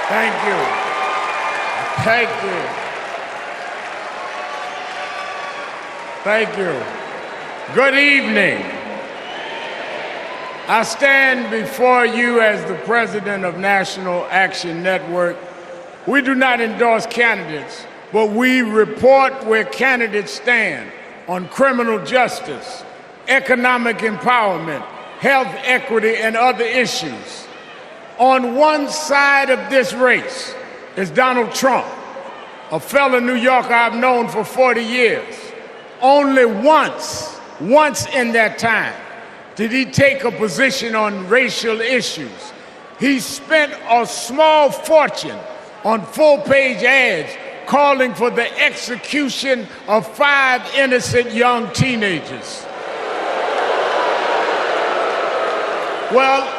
Thank you. Thank you. Thank you. Good evening. I stand before you as the president of National Action Network. We do not endorse candidates, but we report where candidates stand on criminal justice, economic empowerment, health equity, and other issues. On one side of this race is Donald Trump, a fellow New Yorker I've known for 40 years. Only once in that time did he take a position on racial issues. He spent a small fortune on full-page ads calling for the execution of 5 innocent young teenagers. Well,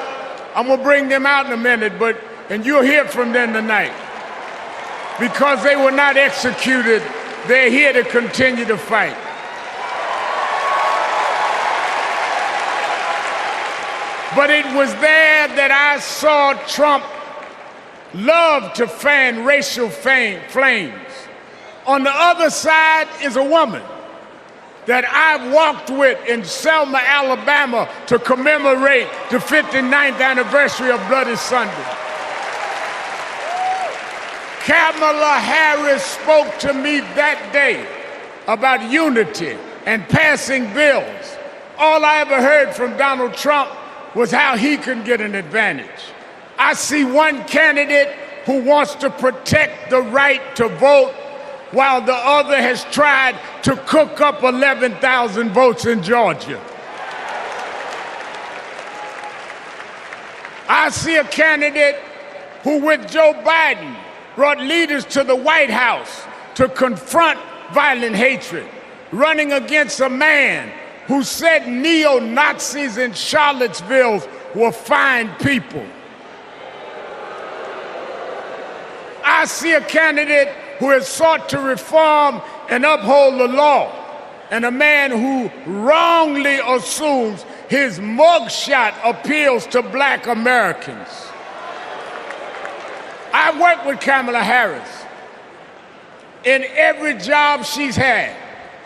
I'm gonna bring them out in a minute, and you'll hear from them tonight. Because they were not executed, they're here to continue to fight. But it was there that I saw Trump love to fan racial flames. On the other side is a woman that I've walked with in Selma, Alabama to commemorate the 59th anniversary of Bloody Sunday. Kamala Harris spoke to me that day about unity and passing bills. All I ever heard from Donald Trump was how he can get an advantage. I see one candidate who wants to protect the right to vote, while the other has tried to cook up 11,000 votes in Georgia. I see a candidate who, with Joe Biden, brought leaders to the White House to confront violent hatred, running against a man who said neo-Nazis in Charlottesville were fine people. I see a candidate who has sought to reform and uphold the law, and a man who wrongly assumes his mugshot appeals to black Americans. I worked with Kamala Harris. In every job she's had,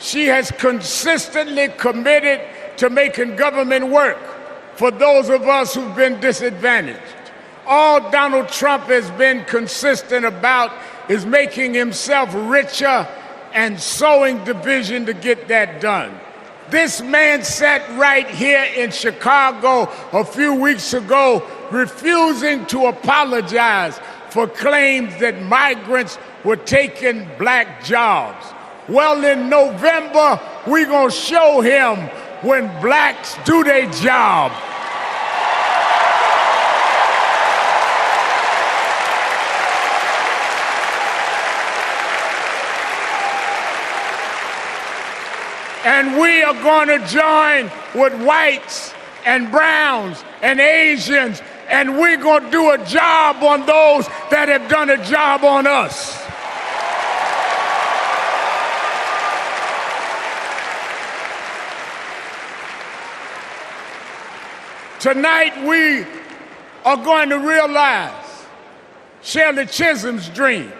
she has consistently committed to making government work for those of us who've been disadvantaged. All Donald Trump has been consistent about is making himself richer and sowing division to get that done. This man sat right here in Chicago a few weeks ago, refusing to apologize for claims that migrants were taking black jobs. Well, in November, we're gonna show him when blacks do their job. And we are going to join with whites and browns and Asians, and we're going to do a job on those that have done a job on us. Tonight we are going to realize Shirley Chisholm's dream.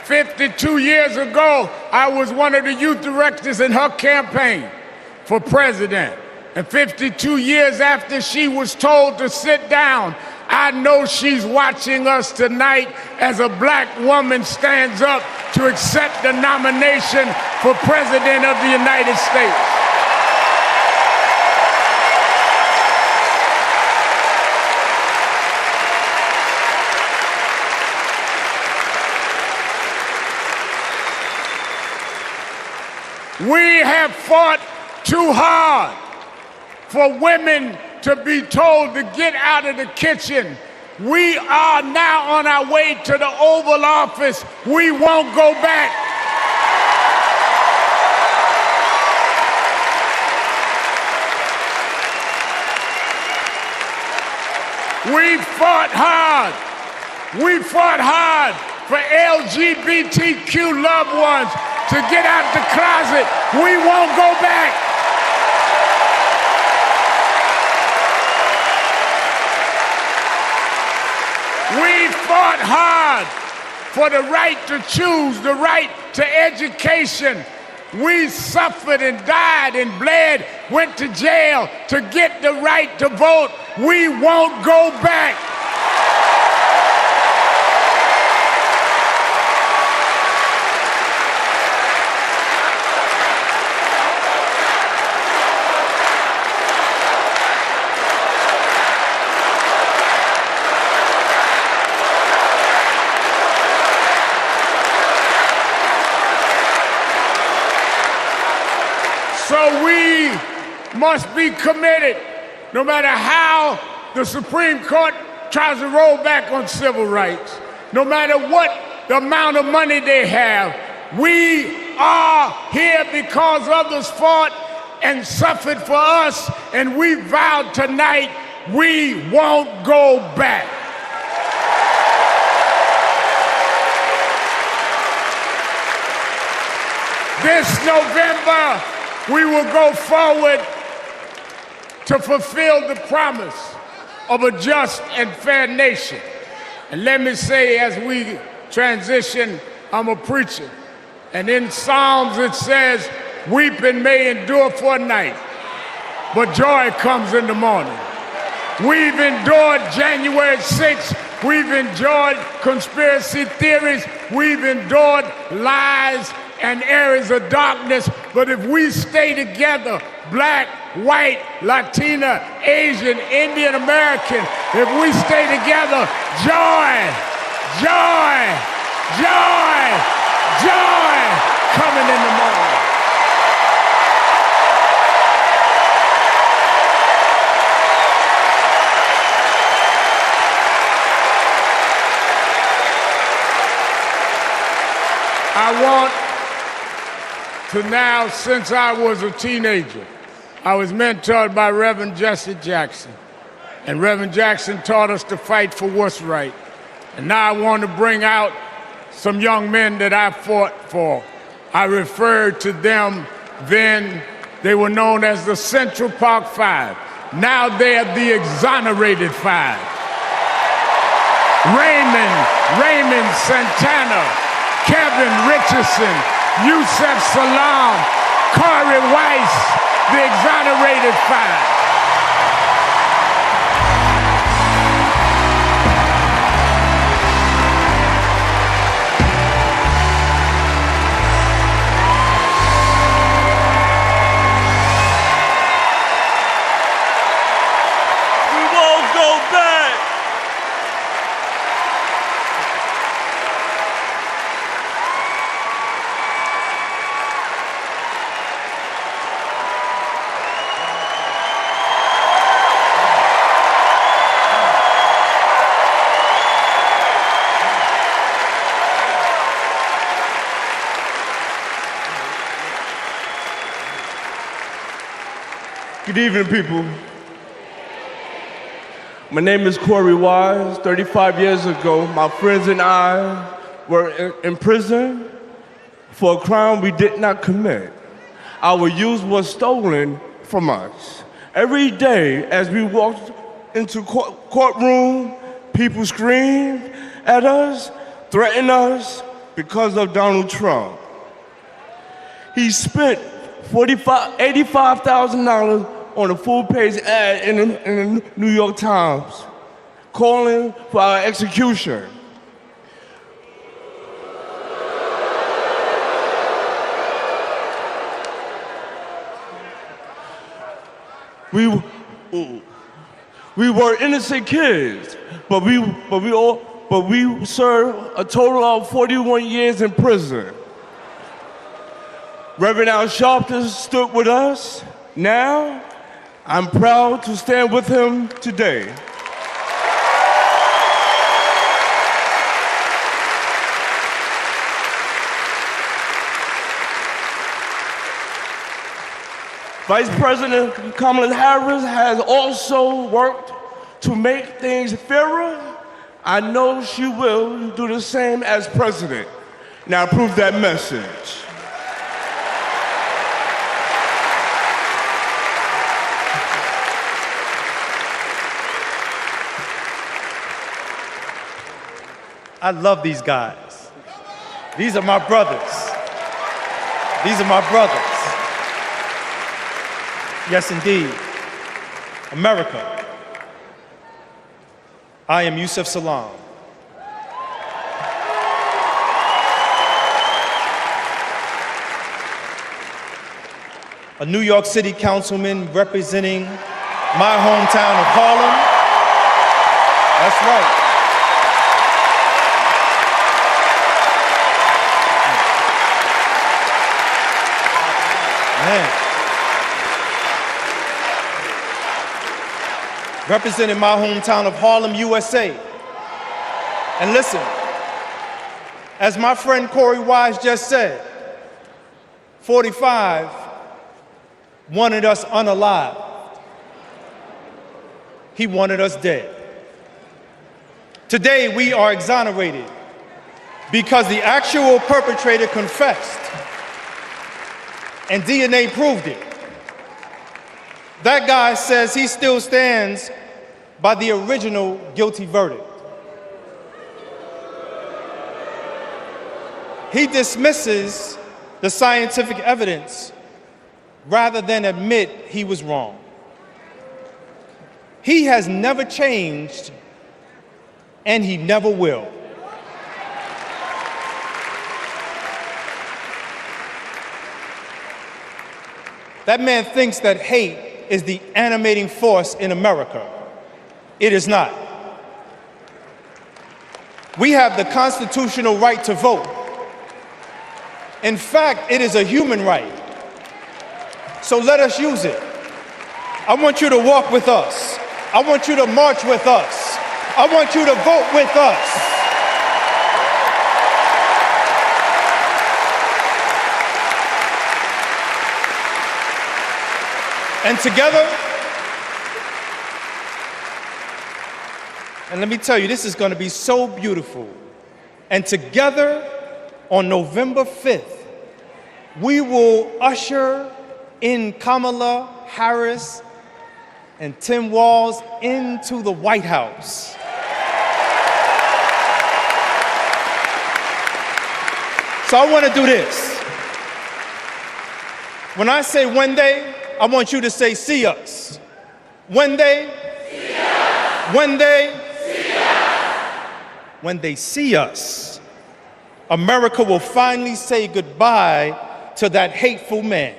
"52 years ago, I was one of the youth directors in her campaign for president. And 52 years after she was told to sit down, I know she's watching us tonight as a black woman stands up to accept the nomination for President of the United States. We have fought too hard for women to be told to get out of the kitchen. We are now on our way to the Oval Office. We won't go back. We fought hard. We fought hard for LGBTQ loved ones to get out the closet. We won't go back. fought hard for the right to choose, the right to education. We suffered and died and bled, went to jail to get the right to vote. We won't go back. So we must be committed, no matter how the Supreme Court tries to roll back on civil rights, no matter what the amount of money they have. We are here because others fought and suffered for us, and we vowed tonight we won't go back. This November, we will go forward to fulfill the promise of a just and fair nation. And let me say, as we transition, I'm a preacher. And in Psalms it says, weeping may endure for a night, but joy comes in the morning. We've endured January 6th. We've endured conspiracy theories. We've endured lies and areas of darkness, but if we stay together, black, white, Latina, Asian, Indian American, if we stay together, joy, joy, joy, joy coming in the morning. I want to now, since I was a teenager, I was mentored by Reverend Jesse Jackson. And Reverend Jackson taught us to fight for what's right. And now I want to bring out some young men that I fought for. I referred to them then. They were known as the Central Park Five. Now they are the Exonerated Five. Raymond Santana, Kevin Richardson, Yusef Salam, Corey Weiss, the Exonerated Five. We won't go back. Good evening, people. My name is Corey Wise. 35 years ago, my friends and I were in prison for a crime we did not commit. Our youth was stolen from us. Every day as we walked into courtroom, people screamed at us, threatened us because of Donald Trump. He spent $85,000 on a full-page ad in the New York Times, calling for our execution. We were innocent kids, but we served a total of 41 years in prison. Reverend Al Sharpton stood with us. Now, I'm proud to stand with him today. Vice President Kamala Harris has also worked to make things fairer. I know she will do the same as president. Now approve that message. I love these guys. These are my brothers. These are my brothers. Yes, indeed. America. I am Yusuf Salaam. A New York City councilman representing my hometown of Harlem. That's right. Man. Representing my hometown of Harlem, USA. And listen, as my friend Corey Wise just said, 45 wanted us unalive. He wanted us dead. Today, we are exonerated because the actual perpetrator confessed and DNA proved it. That guy says he still stands by the original guilty verdict. He dismisses the scientific evidence rather than admit he was wrong. He has never changed, and he never will. That man thinks that hate is the animating force in America. It is not. We have the constitutional right to vote. In fact, it is a human right. So let us use it. I want you to walk with us. I want you to march with us. I want you to vote with us. And together, and let me tell you, this is going to be so beautiful. And together, on November 5th, we will usher in Kamala Harris and Tim Walz into the White House. So I want to do this. When I say one day, I want you to say, see us. One day, see us. One day, see us. When they see us, America will finally say goodbye to that hateful man.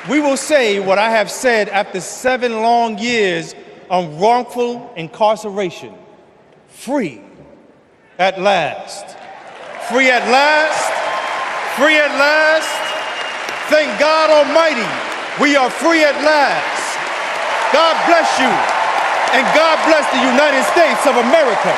We will say what I have said after 7 long years of wrongful incarceration. Free at last. Free at last. Free at last. Thank God Almighty, we are free at last. God bless you, and God bless the United States of America.